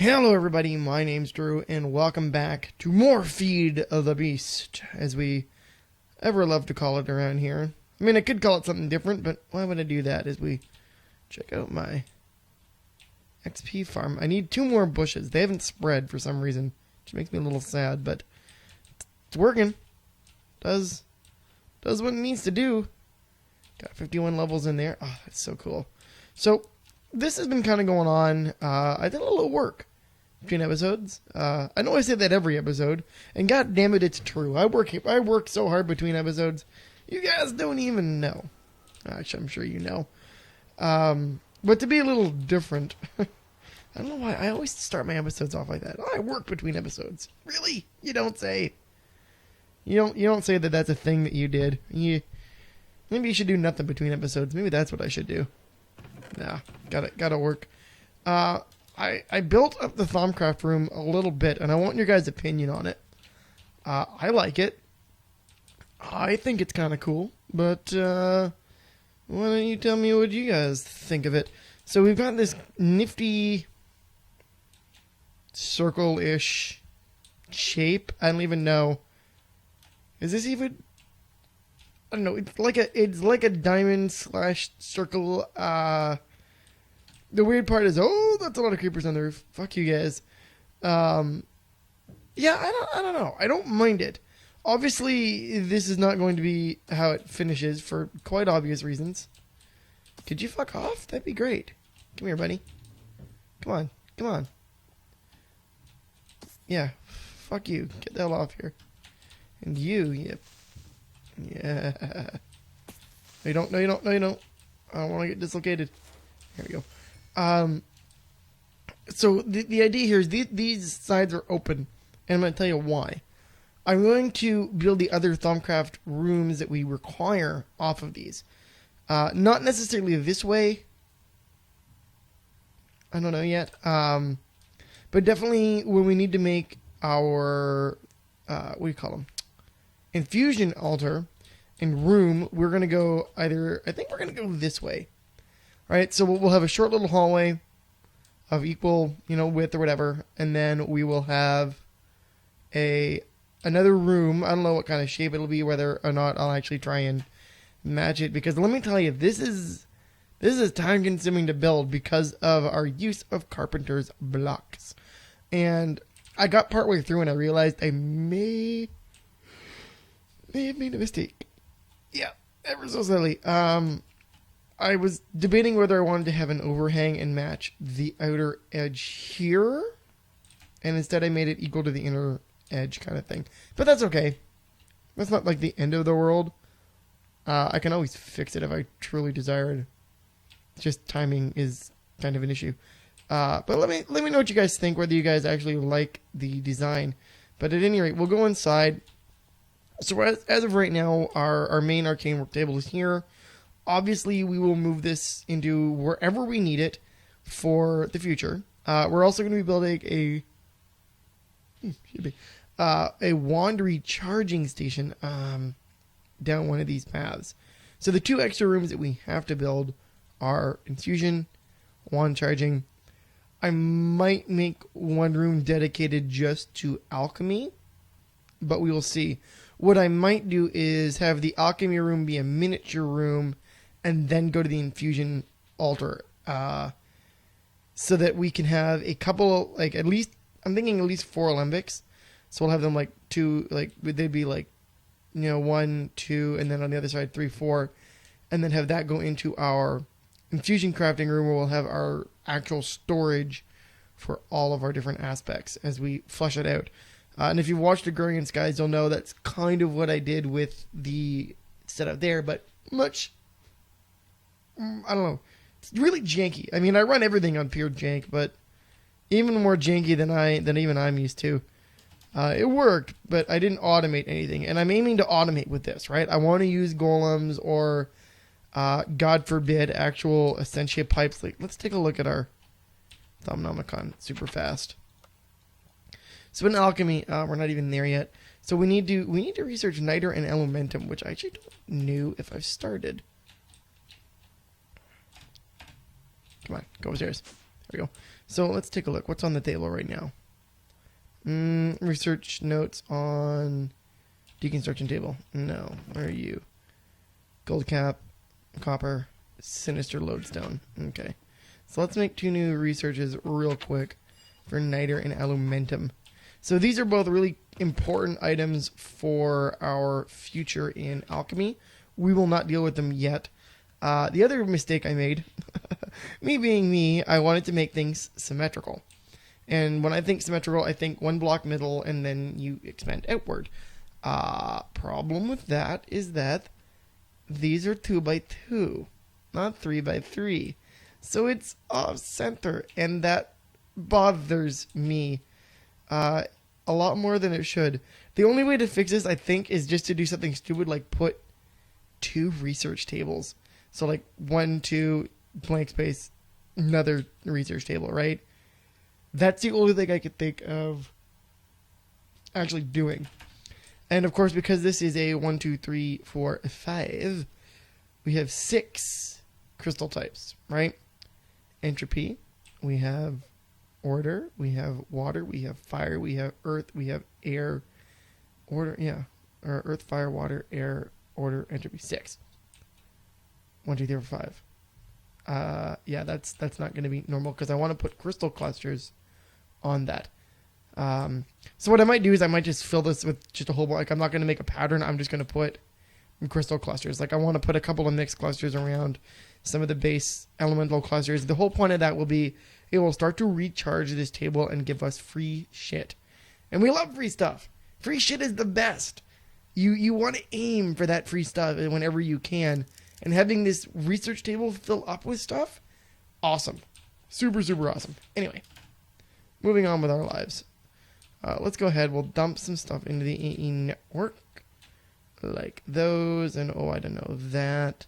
Hello everybody, my name's Drew, and welcome back to more Feed of the Beast, as we ever love to call it around here. I mean, I could call it something different, but why would I do that as we check out my XP farm. I need 2 more bushes. They haven't spread for some reason, which makes me a little sad, but it's working. Does what it needs to do. Got 51 levels in there. Oh, that's so cool. So, this has been kind of going on. I did a little work between episodes. I know I say that every episode, and god damn it, it's true. I work so hard between episodes. You guys don't even know. Actually, I'm sure you know. But to be a little different, I don't know why I always start my episodes off like that. Oh, I work between episodes. Really? You don't say. You don't say that that's a thing that you did. Maybe you should do nothing between episodes. Maybe that's what I should do. Nah, gotta work. I built up the Thaumcraft room a little bit, and I want your guys' opinion on it. I like it. I think it's kind of cool, but why don't you tell me what you guys think of it? So we've got this nifty circle-ish shape. I don't even know. Is this even? I don't know. It's like a diamond / circle. The weird part is, oh, that's a lot of creepers on the roof. Fuck you guys. Yeah, I don't know. I don't mind it. Obviously, this is not going to be how it finishes for quite obvious reasons. Could you fuck off? That'd be great. Come here, buddy. Come on. Yeah, fuck you. Get the hell off here. And you. Yeah. No, you don't. I don't want to get dislocated. Here we go. So the idea here is these sides are open, and I'm going to tell you why. I'm going to build the other Thaumcraft rooms that we require off of these. Not necessarily this way. I don't know yet. But definitely when we need to make our, what do you call them? Infusion altar and room, we're going to go I think we're going to go this way. Alright, so we'll have a short little hallway of equal, width or whatever, and then we will have another room. I don't know what kind of shape it'll be, whether or not I'll actually try and match it, because let me tell you, this is time consuming to build because of our use of carpenter's blocks. And I got partway through and I realized I may have made a mistake. Yeah, ever so slightly. I was debating whether I wanted to have an overhang and match the outer edge here, and instead I made it equal to the inner edge kind of thing. But that's okay. That's not like the end of the world. I can always fix it if I truly desired. Just timing is kind of an issue. But let me know what you guys think, whether you guys actually like the design. But at any rate, we'll go inside. So as of right now, our main arcane work table is here. Obviously, we will move this into wherever we need it for the future. We're also going to be building a wand recharging station down one of these paths. So the 2 extra rooms that we have to build are infusion, wand charging. I might make one room dedicated just to alchemy, but we will see. What I might do is have the alchemy room be a miniature room and then go to the infusion altar, so that we can have a couple, I'm thinking at least 4 alembics. So we'll have them 2, they'd be 1, 2, and then on the other side 3, 4, and then have that go into our infusion crafting room, where we'll have our actual storage for all of our different aspects as we flush it out. And if you've watched Agrarian Skies, you'll know that's kind of what I did with the setup there, but I don't know. It's really janky. I mean, I run everything on pure jank, but even more janky than even I'm used to. It worked, but I didn't automate anything, and I'm aiming to automate with this, right? I want to use golems or, God forbid, actual Essentia pipes. Let's take a look at our Thaumonomicon super fast. So in alchemy, we're not even there yet. So we need to research niter and elementum, which I actually don't know if I've started. Come on, go upstairs. There we go. So let's take a look. What's on the table right now? Research notes on deconstruction table. No. Where are you? Gold cap, copper, sinister lodestone. Okay. So let's make 2 new researches real quick for niter and alumentum. So these are both really important items for our future in alchemy. We will not deal with them yet. The other mistake I made, me being me, I wanted to make things symmetrical. And when I think symmetrical, I think 1 block middle and then you expand outward. Problem with that is that these are 2 by 2, not 3 by 3. So it's off center, and that bothers me a lot more than it should. The only way to fix this, I think, is just to do something stupid like put 2 research tables. So like 1, 2, blank space, another research table, right? That's the only thing I could think of actually doing. And of course, because this is a 1, 2, 3, 4, 5, we have 6 crystal types, right? Entropy, we have order, we have water, we have fire, we have earth, we have air, order, yeah, or earth, fire, water, air, order, entropy. 6. 1, 2, 3, 4, 5. Yeah, that's not going to be normal because I want to put crystal clusters on that. So what I might do is I might just fill this with just a whole bunch. Like I'm not going to make a pattern. I'm just going to put crystal clusters. Like I want to put a couple of mixed clusters around some of the base elemental clusters. The whole point of that will be it will start to recharge this table and give us free shit. And we love free stuff. Free shit is the best. You want to aim for that free stuff whenever you can. And having this research table fill up with stuff, awesome. Super, super awesome. Anyway, moving on with our lives. Let's go ahead. We'll dump some stuff into the AE network. Like those. And, I don't know, that.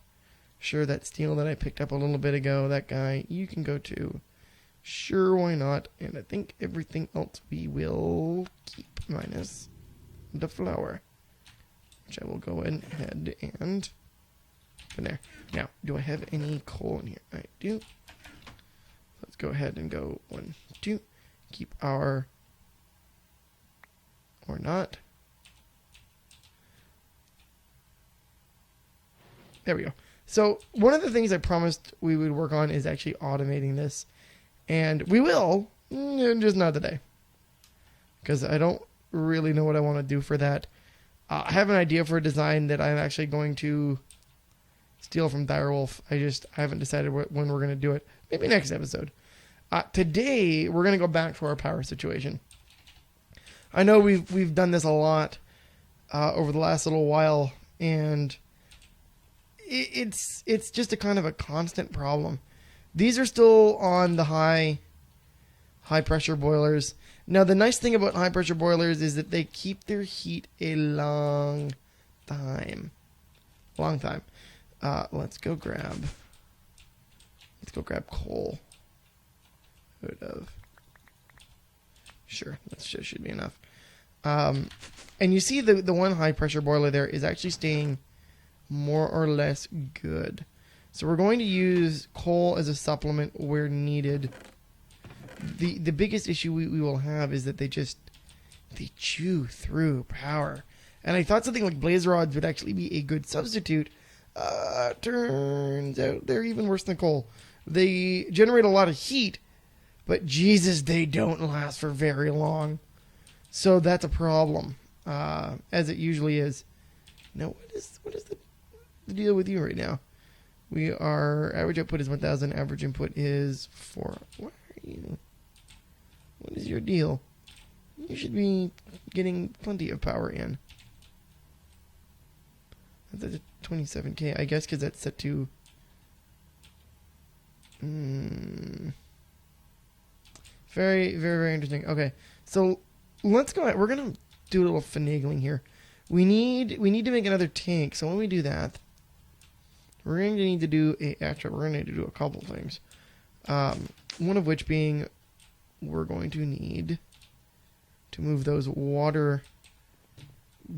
Sure, that steel that I picked up a little bit ago, that guy, you can go too. Sure, why not? And I think everything else we will keep, minus the flour. Which I will go ahead and put in there. Now, do I have any coal in here? I do. Let's go ahead and go 1, 2. Keep our... or not. There we go. So one of the things I promised we would work on is actually automating this. And we will, just not today. Because I don't really know what I want to do for that. I have an idea for a design that I'm actually going to steal from Direwolf. I haven't decided when we're going to do it. Maybe next episode. Today, we're going to go back to our power situation. I know we've done this a lot over the last little while, and it's just a kind of a constant problem. These are still on the high pressure boilers. Now the nice thing about high pressure boilers is that they keep their heat a long time. Let's go grab coal. Sure, that should be enough. And you see the one high pressure boiler there is actually staying more or less good. So we're going to use coal as a supplement where needed. The biggest issue we will have is that they chew through power. And I thought something like blaze rods would actually be a good substitute. Turns out they're even worse than coal. They generate a lot of heat, but Jesus, they don't last for very long. So that's a problem, as it usually is. Now, what is the deal with you right now? Our average output is 1,000. Average input is 4. Where are you? What is your deal? You should be getting plenty of power in. That's at 27k, I guess, because that's set to... Very, very, very interesting. Okay, so let's go ahead. We're going to do a little finagling here. We need to make another tank, so when we do that, we're going to need to do a couple things. One of which being we're going to need to move those water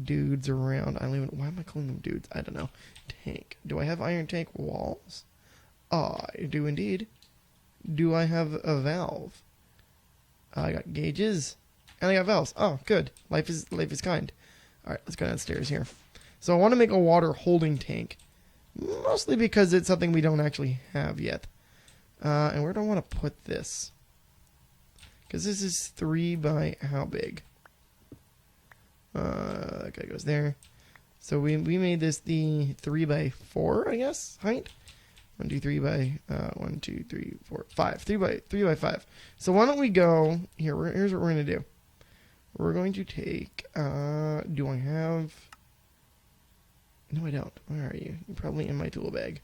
dudes around. Why am I calling them dudes? I don't know. Tank. Do I have iron tank walls? I do indeed. Do I have a valve? I got gauges. And I got valves. Oh, good. Life is kind. Alright, let's go downstairs here. So I want to make a water holding tank. Mostly because it's something we don't actually have yet. And where do I want to put this? Because this is 3 by how big? That guy goes there. So we made this the 3 by 4, I guess, height. 1, 2, 3 by 1, 2, 3, 4, 5. 3 by 5. So why don't we go here? Here's what we're gonna do. We're going to take. Do I have? No, I don't. Where are you? You're probably in my tool bag.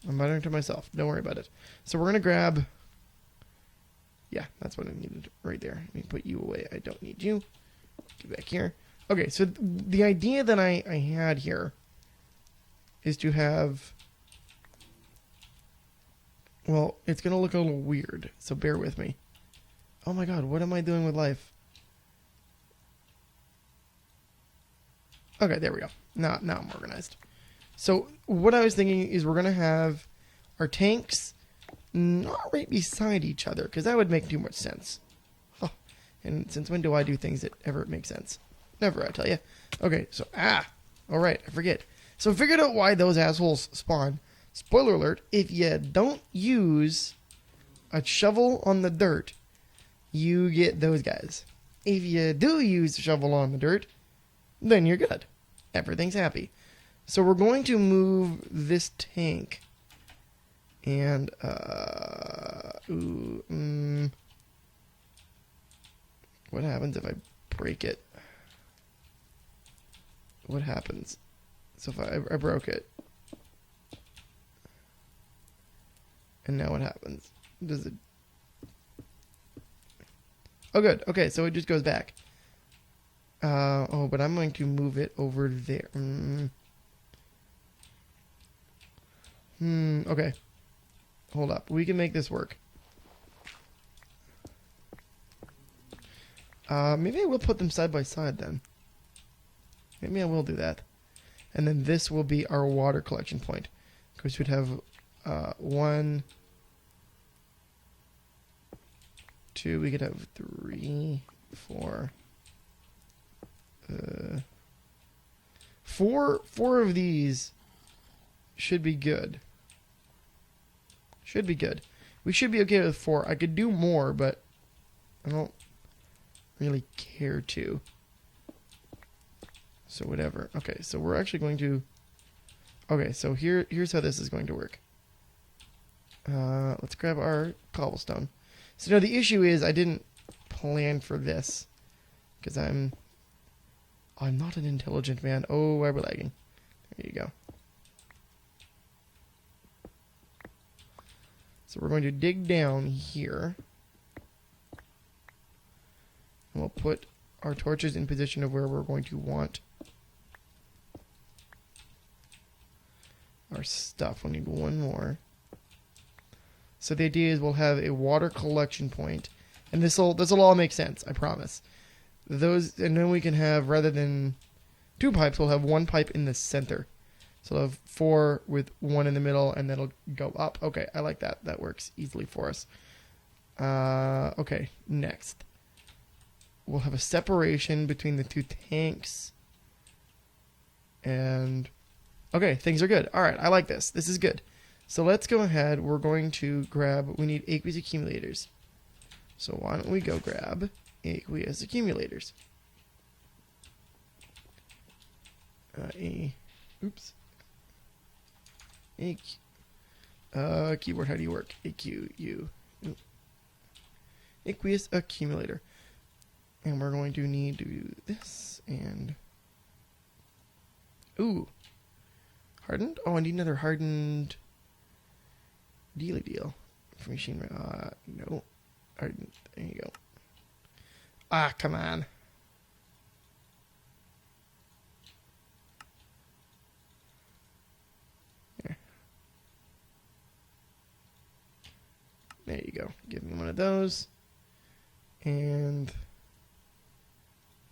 I'm muttering to myself. Don't worry about it. So we're gonna grab. Yeah, that's what I needed right there. Let me put you away. I don't need you. Get back here. Okay, so the idea that I had here is to have. Well, it's going to look a little weird, so bear with me. Oh my god, what am I doing with life? Okay, there we go. Now I'm organized. So what I was thinking is we're going to have our tanks not right beside each other, because that would make too much sense. Oh, and since when do I do things that ever make sense? Never, I tell you. Okay, so, alright, I forget. So I figured out why those assholes spawn. Spoiler alert, if you don't use a shovel on the dirt, you get those guys. If you do use a shovel on the dirt, then you're good. Everything's happy. So we're going to move this tank. And, what happens if I break it? What happens? So if I broke it. And now what happens? Does it... Oh, good. Okay, so it just goes back. Oh, but I'm going to move it over there. Okay. Hold up. We can make this work. Maybe I will put them side by side then. Maybe I will do that. And then this will be our water collection point. Because we'd have 1, 2, we could have 3, 4. 4 of these should be good. Should be good. We should be okay with 4. I could do more, but I don't really care to. So whatever. Okay, so we're actually going to... Okay, so here's how this is going to work. Let's grab our cobblestone. So now the issue is I didn't plan for this. Because I'm not an intelligent man. Oh, why we're lagging. There you go. So we're going to dig down here. And we'll put our torches in position of where we're going to want our stuff. We'll need 1 more. So the idea is we'll have a water collection point. And this'll all make sense, I promise. Those, and then we can have, rather than 2 pipes, we'll have 1 pipe in the center. So we'll have 4 with 1 in the middle, and then it'll go up. Okay, I like that. That works easily for us. Okay, next. We'll have a separation between the 2 tanks. And, okay, things are good. All right, I like this. This is good. So let's go ahead. We're going to grab, we need aqueous accumulators. So why don't we go grab aqueous accumulators. Oops. Keyboard, how do you work? AQU. Aqueous accumulator. And we're going to need to do this and... Ooh. Hardened? Oh, I need another hardened... Dealy deal. For machine... no. Hardened. There you go. Ah, come on. There. There you go. Give me one of those. And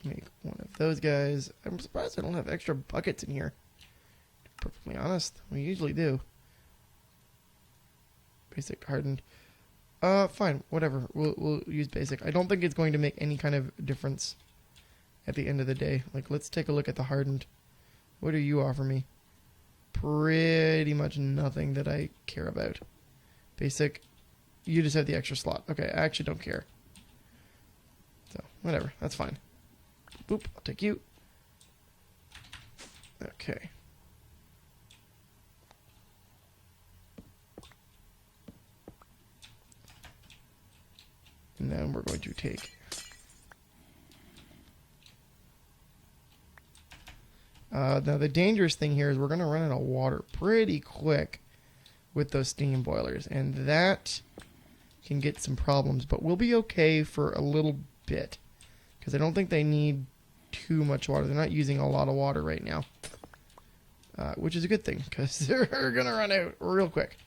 make one of those guys. I'm surprised I don't have extra buckets in here. To be perfectly honest. We usually do. Basic hardened. Fine, whatever. We'll use basic. I don't think it's going to make any kind of difference at the end of the day. Like, let's take a look at the hardened. What do you offer me? Pretty much nothing that I care about. Basic. You just have the extra slot. Okay, I actually don't care. So, whatever. That's fine. Boop. I'll take you. Okay. And then we're going to take... now the dangerous thing here is we're going to run out of water pretty quick with those steam boilers. And that can get some problems. But we'll be okay for a little bit. Because I don't think they need too much water. They're not using a lot of water right now. Which is a good thing. Because they're going to run out real quick.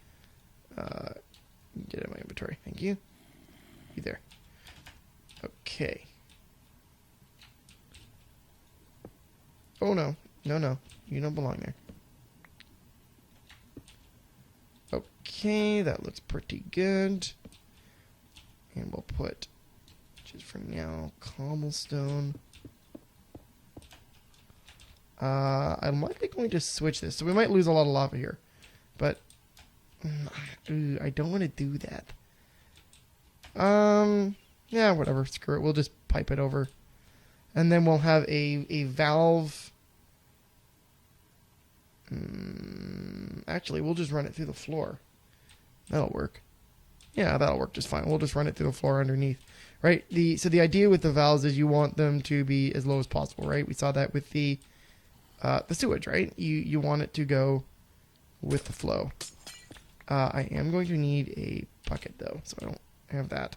Get in my inventory. Thank you. You there. Okay. Oh no. No. You don't belong there. Okay, that looks pretty good. And we'll put, just for now, cobblestone. I'm likely going to switch this. So we might lose a lot of lava here. But I don't want to do that. Yeah, whatever. Screw it. We'll just pipe it over. And then we'll have a valve. Actually, we'll just run it through the floor. That'll work. Yeah, that'll work just fine. We'll just run it through the floor underneath. Right? So the idea with the valves is you want them to be as low as possible, right? We saw that with the sewage, right? You want it to go with the flow. I am going to need a bucket, though, so I don't have that.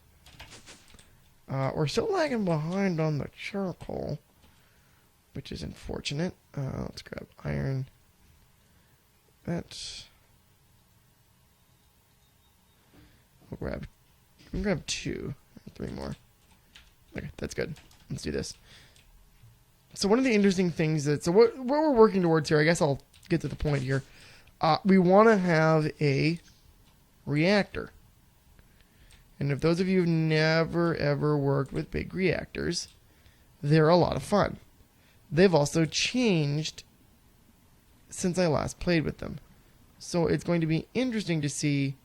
We're still lagging behind on the charcoal, which is unfortunate. Let's grab iron. We'll grab 2. 3 more. Okay, that's good. Let's do this. So one of the interesting things so what we're working towards here, I guess I'll get to the point here. We want to have a reactor. And if those of you have never ever worked with big reactors, they're a lot of fun. They've also changed since I last played with them. So it's going to be interesting to see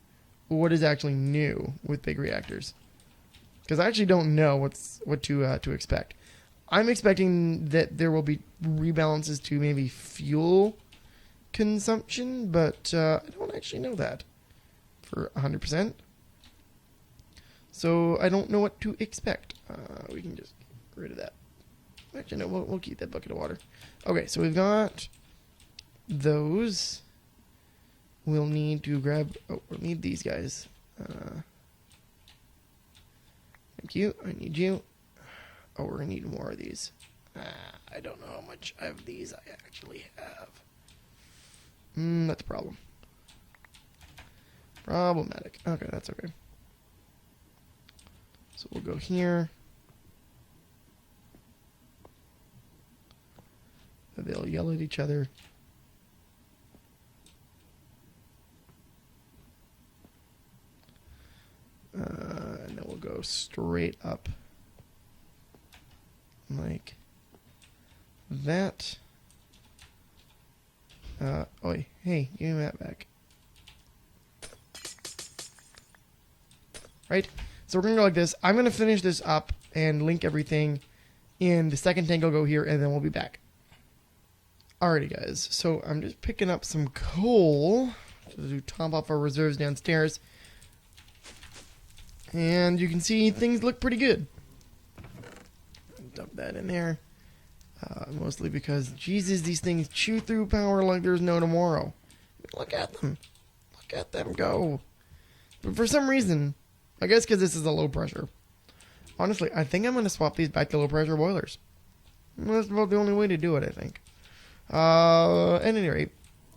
what is actually new with big reactors. Because I actually don't know what to expect. I'm expecting that there will be rebalances to maybe fuel consumption, but I don't actually know that for 100%. So I don't know what to expect. We can just get rid of that. Actually, no, we'll keep that bucket of water. Okay, so we've got those. We'll need to grab... Oh, we'll need these guys. Thank you. I need you. Oh, we're going to need more of these. I don't know how much of these I actually have. That's a problem. Problematic. Okay, that's okay. So we'll go here. They'll yell at each other. And then we'll go straight up. Like that. Oi, hey, give me that back. Right? So we're going to go like this. I'm going to finish this up and link everything in the second tank. I'll go here, and then we'll be back. Alrighty, guys. So I'm just picking up some coal to top off our reserves downstairs. And you can see things look pretty good. Dump that in there. Mostly because, Jesus, these things chew through power like there's no tomorrow. Look at them. Look at them go. But for some reason, I guess because this is a low pressure. Honestly, I think I'm going to swap these back to low pressure boilers. That's about the only way to do it, I think. At any rate,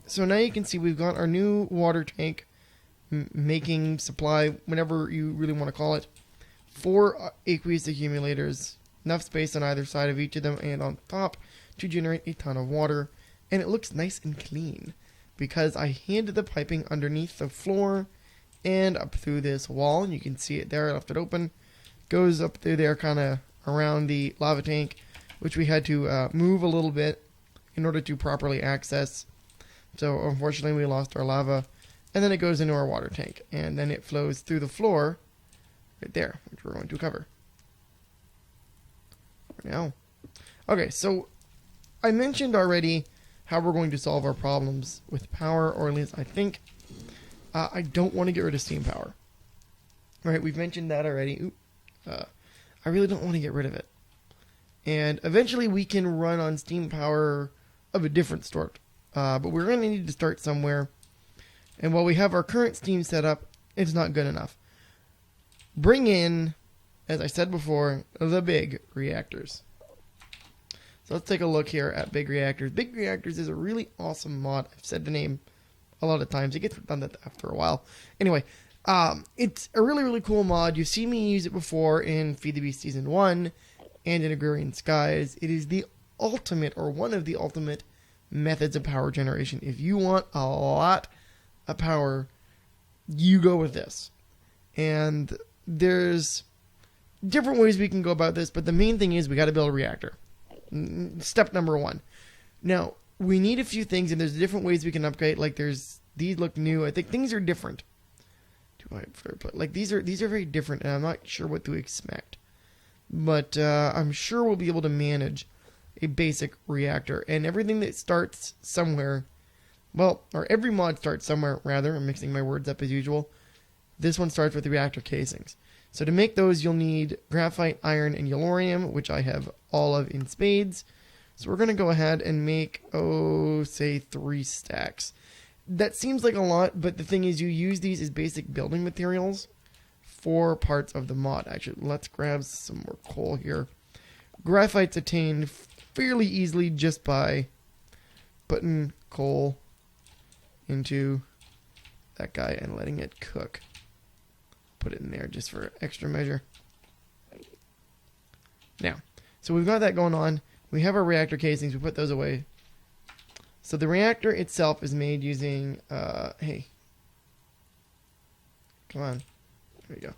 so now you can see we've got our new water tank making supply, whatever you really want to call it. 4 aqueous accumulators. Enough space on either side of each of them and on top to generate a ton of water. And it looks nice and clean because I handed the piping underneath the floor and up through this wall. And you can see it there. I left it open. Goes up through there, kind of around the lava tank, which we had to move a little bit in order to properly access. So unfortunately, we lost our lava. And then it goes into our water tank. And then it flows through the floor right there, which we're going to cover right now. Okay, so I mentioned already how we're going to solve our problems with power, or at least I think. I don't want to get rid of steam power. Right, we've mentioned that already. I really don't want to get rid of it. And eventually we can run on steam power of a different sort. But we're going to need to start somewhere. And while we have our current steam set up, it's not good enough. Bring in, as I said before, the big reactors. So let's take a look here at big reactors. Big reactors is a really awesome mod. I've said the name a lot of times. It gets redundant after a while. Anyway, it's a really, really cool mod. You've seen me use it before in Feed the Beast Season 1 and in Agrarian Skies. It is the ultimate, or one of the ultimate, methods of power generation. If you want a lot of power, you go with this. And there's different ways we can go about this, but the main thing is we got to build a reactor. Step number 1. Now, we need a few things, and there's different ways we can upgrade. Like, these look new. I think things are different. Like, these are very different, and I'm not sure what to expect. But I'm sure we'll be able to manage a basic reactor. And everything that starts somewhere, well, or every mod starts somewhere, rather. I'm mixing my words up as usual. This one starts with the reactor casings. So to make those, you'll need graphite, iron, and yellorium, which I have all of in spades. So we're going to go ahead and make, say 3 stacks. That seems like a lot, but the thing is you use these as basic building materials for parts of the mod. Actually, let's grab some more coal here. Graphite's attained fairly easily just by putting coal into that guy and letting it cook. Put it in there just for extra measure. Now, so we've got that going on. We have our reactor casings. We put those away. So the reactor itself is made using, hey. Come on. There we go.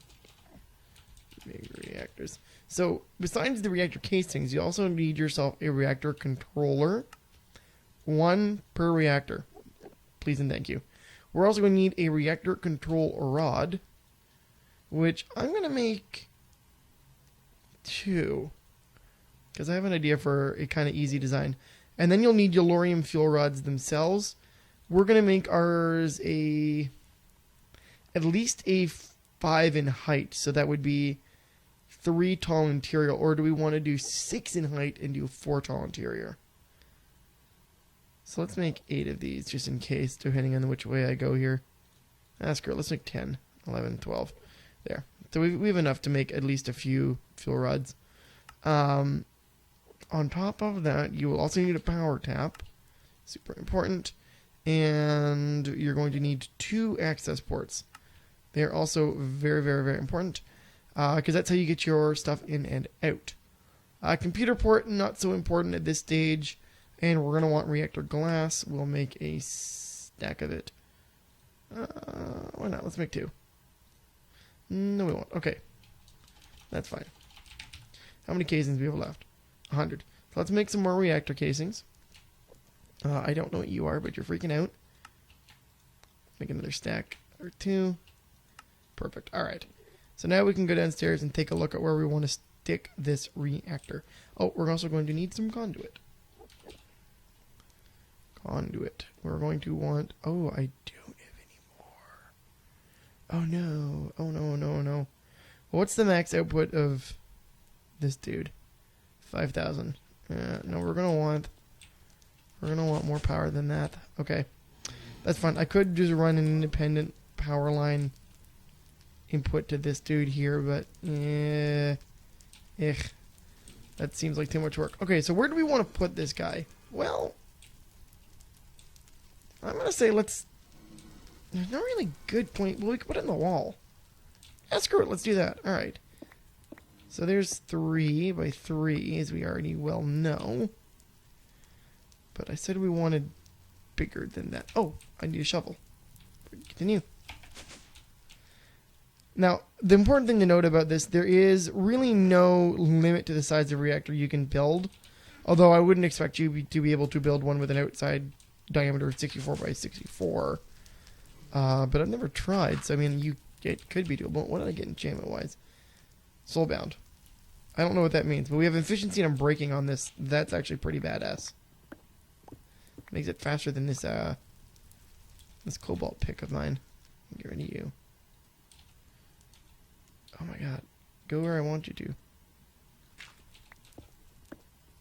Big reactors. So besides the reactor casings, you also need yourself a reactor controller. 1 per reactor. Please and thank you. We're also going to need a reactor control rod, which I'm going to make 2. Because I have an idea for a kind of easy design. And then you'll need yellorium fuel rods themselves. We're going to make ours at least a 5 in height. So that would be 3 tall interior. Or do we want to do 6 in height and do 4 tall interior? So let's make 8 of these just in case, depending on which way I go here. Screw it. Let's make 10, 11, 12. There. So we have enough to make at least a few fuel rods. On top of that, you will also need a power tap. Super important. And you're going to need 2 access ports. They're also very, very, very important. Because that's how you get your stuff in and out. Computer port, not so important at this stage. And we're going to want reactor glass. We'll make a stack of it. Why not? Let's make 2. No, we won't. Okay. That's fine. How many casings do we have left? 100. So let's make some more reactor casings. I don't know what you are, but you're freaking out. Make another stack or 2. Perfect. Alright. So now we can go downstairs and take a look at where we want to stick this reactor. Oh, we're also going to need some conduit. We're going to want... Oh, I don't have any more. Oh, no. Oh, no, no, no. What's the max output of this dude? 5,000. No, we're gonna want more power than that. Okay, that's fine. I could just run an independent power line input to this dude here, but that seems like too much work. Okay, so where do we want to put this guy? Well, I'm gonna say let's. There's no really good point. Well, we could put it in the wall. Yeah, screw it. Let's do that. All right. So there's 3 by 3, as we already well know. But I said we wanted bigger than that. Oh, I need a shovel. Continue. Now, the important thing to note about this, there is really no limit to the size of reactor you can build. Although I wouldn't expect you to be able to build one with an outside diameter of 64 by 64. But I've never tried, so I mean, it could be doable. What did I get enchantment-wise? Soulbound. I don't know what that means, but we have efficiency and breaking on this. That's actually pretty badass. Makes it faster than this cobalt pick of mine. Get rid of you. Oh my god. Go where I want you to.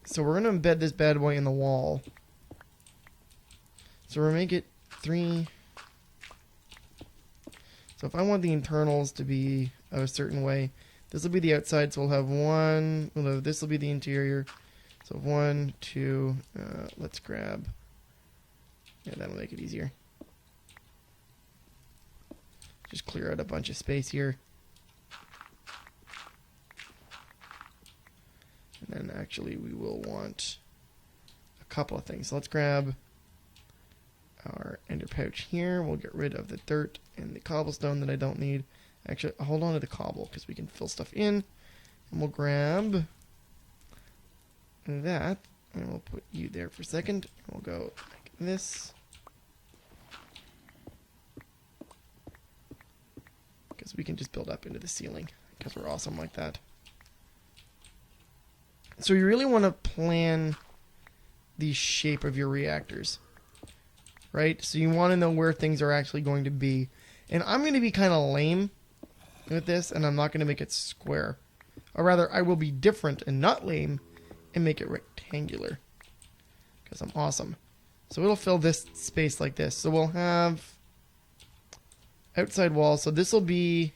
So we're going to embed this bad boy in the wall. So we'll make it 3. So if I want the internals to be a certain way, this will be the outside, so we'll have 1. This will be the interior. So 1, 2, let's grab. Yeah, that'll make it easier. Just clear out a bunch of space here. And then actually we will want a couple of things. So let's grab our ender pouch here. We'll get rid of the dirt and the cobblestone that I don't need. Actually, I'll hold on to the cobble because we can fill stuff in. And we'll grab that. And we'll put you there for a second. And we'll go like this. Because we can just build up into the ceiling. Because we're awesome like that. So you really want to plan the shape of your reactors, right? So you want to know where things are actually going to be. And I'm going to be kind of lame with this, and I'm not going to make it square. Or rather, I will be different and not lame and make it rectangular. Because I'm awesome. So it'll fill this space like this. So we'll have outside wall. So this will be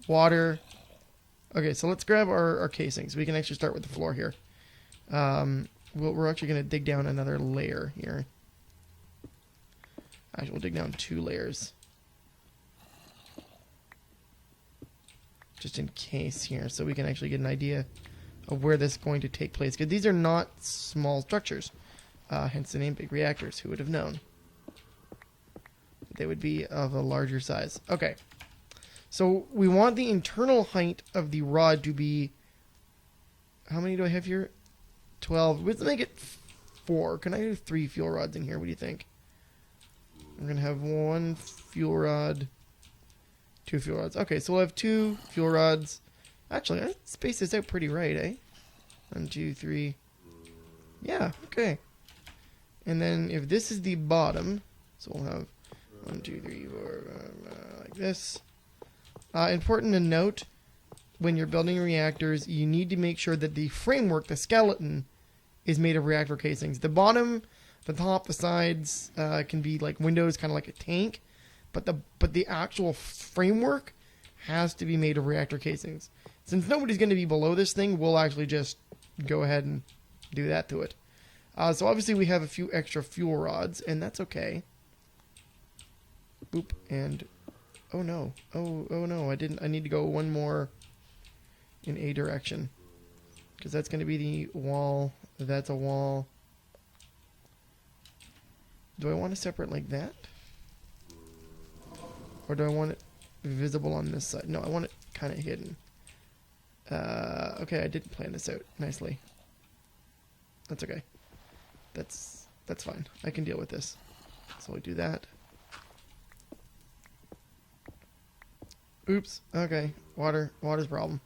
water. Okay, so let's grab our casings. We can actually start with the floor here. We're actually going to dig down another layer here. Actually, we'll dig down 2 layers. Just in case here, so we can actually get an idea of where this is going to take place. Because these are not small structures. Hence the name Big Reactors. Who would have known? They would be of a larger size. Okay. So we want the internal height of the rod to be... How many do I have here? 12. Let's make it 4. Can I do 3 fuel rods in here? What do you think? I'm going to have 1 fuel rod, 2 fuel rods. Okay, so we'll have 2 fuel rods. Actually, I spaced this out pretty right, eh? 1, 2, 3. Yeah, okay. And then if this is the bottom, so we'll have 1, 2, 3, 4, like this. Important to note, when you're building reactors, you need to make sure that the framework, the skeleton, is made of reactor casings. The bottom, the top, the sides can be like windows, kind of like a tank, but the actual framework has to be made of reactor casings. Since nobody's going to be below this thing, we'll actually just go ahead and do that to it. So obviously we have a few extra fuel rods, and that's okay. Boop, and... Oh no. Oh no, I need to go 1 more in a direction. Because that's going to be the wall. That's a wall. Do I want to separate like that? Or do I want it visible on this side? No, I want it kind of hidden. Okay, I didn't plan this out nicely. That's okay. That's fine. I can deal with this. So we do that. Oops. Okay. Water's a problem.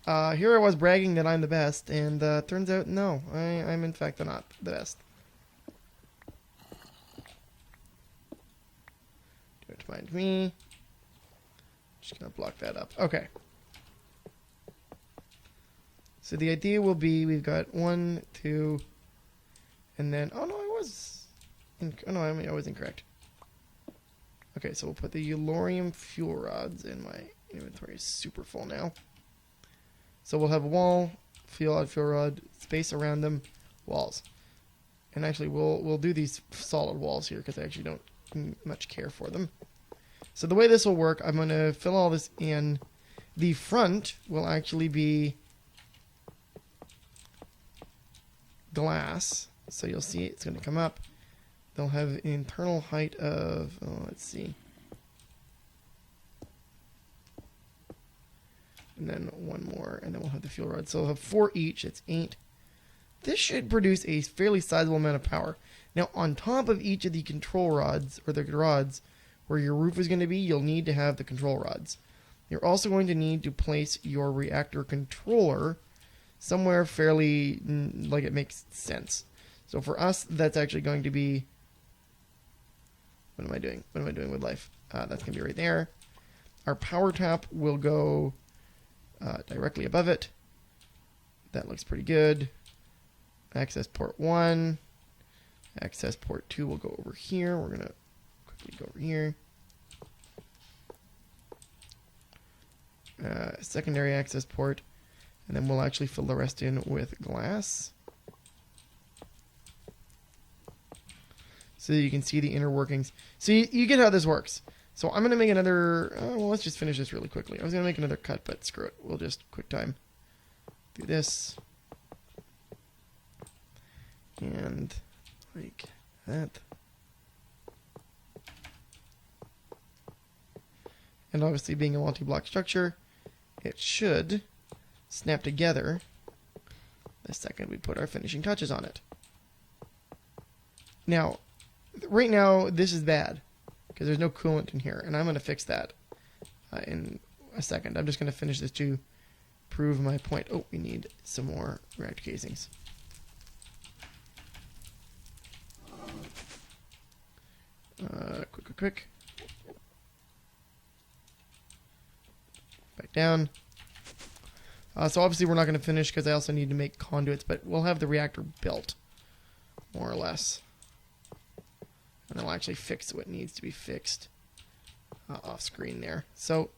Here I was bragging that I'm the best, and turns out, no. I'm in fact not the best. Don't mind me. Just gonna block that up. Okay. So the idea will be we've got 1, 2, and then... Oh, no, I was incorrect. Okay, so we'll put the Eulorium fuel rods in. My inventory is super full now. So we'll have a wall, fuel rod, space around them, walls. And actually, we'll do these solid walls here because I actually don't much care for them. So the way this will work, I'm going to fill all this in. The front will actually be glass. So you'll see it's going to come up. They'll have an internal height of, let's see. And then one more, and then we'll have the fuel rods. So we'll have 4 each. It's 8. This should produce a fairly sizable amount of power. Now, on top of each of the control rods, or the rods where your roof is going to be, you'll need to have the control rods. You're also going to need to place your reactor controller somewhere fairly, like it makes sense. So for us, that's actually going to be... What am I doing? What am I doing with life? That's going to be right there. Our power tap will go directly above it. That looks pretty good. Access port 1. Access port 2 will go over here. We're going to quickly go over here. Secondary access port. And then we'll actually fill the rest in with glass. So that you can see the inner workings. So you get how this works. So I'm going to make another... well, let's just finish this really quickly. I was going to make another cut, but screw it. We'll just quick time do this. And like that. And obviously being a multi-block structure, it should snap together the second we put our finishing touches on it. Now, right now, this is bad because there's no coolant in here, and I'm going to fix that in a second. I'm just going to finish this to prove my point. Oh, we need some more reactor casings. Quick. Back down. So obviously we're not going to finish because I also need to make conduits, but we'll have the reactor built, more or less. And I'll actually fix what needs to be fixed off screen there. So,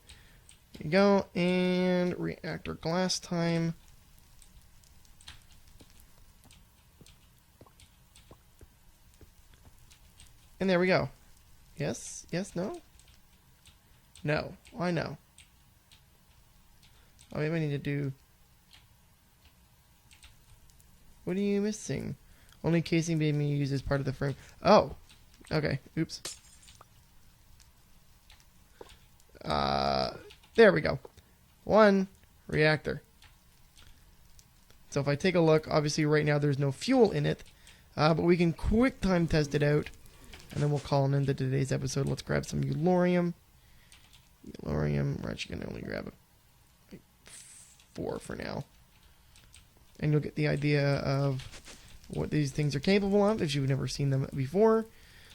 here you go, and reactor glass time. And there we go. Yes? Yes? No? No. Why no? Oh, maybe I need to do... What are you missing? Only casing being used as part of the frame. Oh! Okay. Oops. There we go. 1 reactor. So if I take a look, obviously right now there's no fuel in it, but we can quick time test it out, and then we'll call it into today's episode. Let's grab some Ulorium. We're actually going to only grab 4 for now. And you'll get the idea of what these things are capable of if you've never seen them before.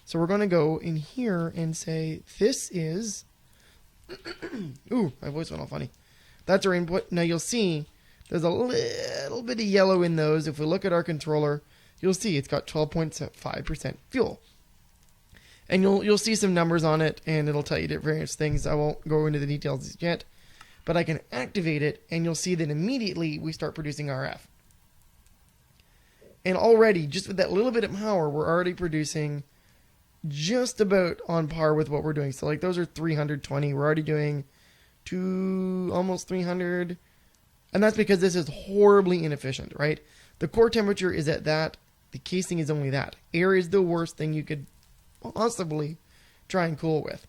So we're going to go in here and say, this is... Ooh, my voice went all funny. That's our input. Now you'll see there's a little bit of yellow in those. If we look at our controller, you'll see it's got 12.5% fuel. And you'll see some numbers on it, and it'll tell you various things. I won't go into the details yet, but I can activate it, and you'll see that immediately we start producing RF. And already, just with that little bit of power, we're already producing just about on par with what we're doing. So like those are 320. We're already doing almost 300. And that's because this is horribly inefficient, right? The core temperature is at that. The casing is only that. Air is the worst thing you could possibly try and cool with.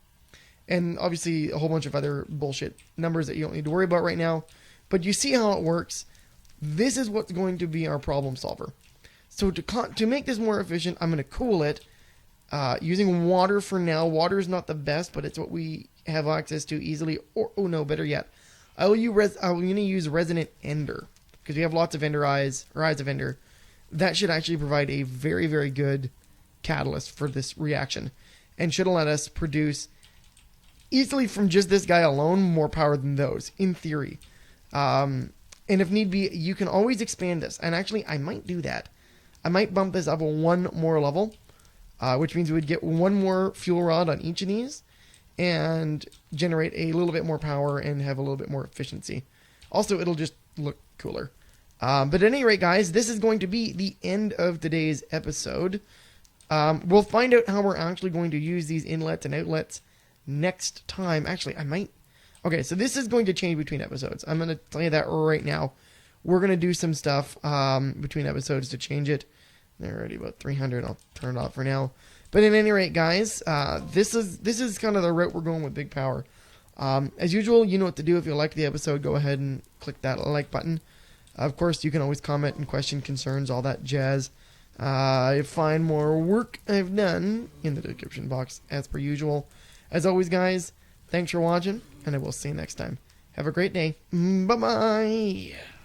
And obviously a whole bunch of other bullshit numbers that you don't need to worry about right now. But you see how it works. This is what's going to be our problem solver. So to make this more efficient, I'm going to cool it using water for now. Water is not the best, but it's what we have access to easily. Or, oh no, better yet, I'm going to use resonant ender because we have lots of ender eyes, or eyes of ender. That should actually provide a very, very good catalyst for this reaction and should let us produce easily from just this guy alone more power than those, in theory. And if need be, you can always expand this. And actually, I might do that. I might bump this up 1 more level, which means we would get 1 more fuel rod on each of these and generate a little bit more power and have a little bit more efficiency. Also, it'll just look cooler. But at any rate, guys, this is going to be the end of today's episode. We'll find out how we're actually going to use these inlets and outlets next time. Actually, I might... Okay, so this is going to change between episodes. I'm going to tell you that right now. We're going to do some stuff between episodes to change it. They're already about 300. I'll turn it off for now. But at any rate, guys, this is kind of the route we're going with big power. As usual, you know what to do. If you like the episode, go ahead and click that like button. Of course, you can always comment and question concerns, all that jazz. Find more work I've done in the description box, as per usual. As always, guys, thanks for watching, and I will see you next time. Have a great day. Bye-bye.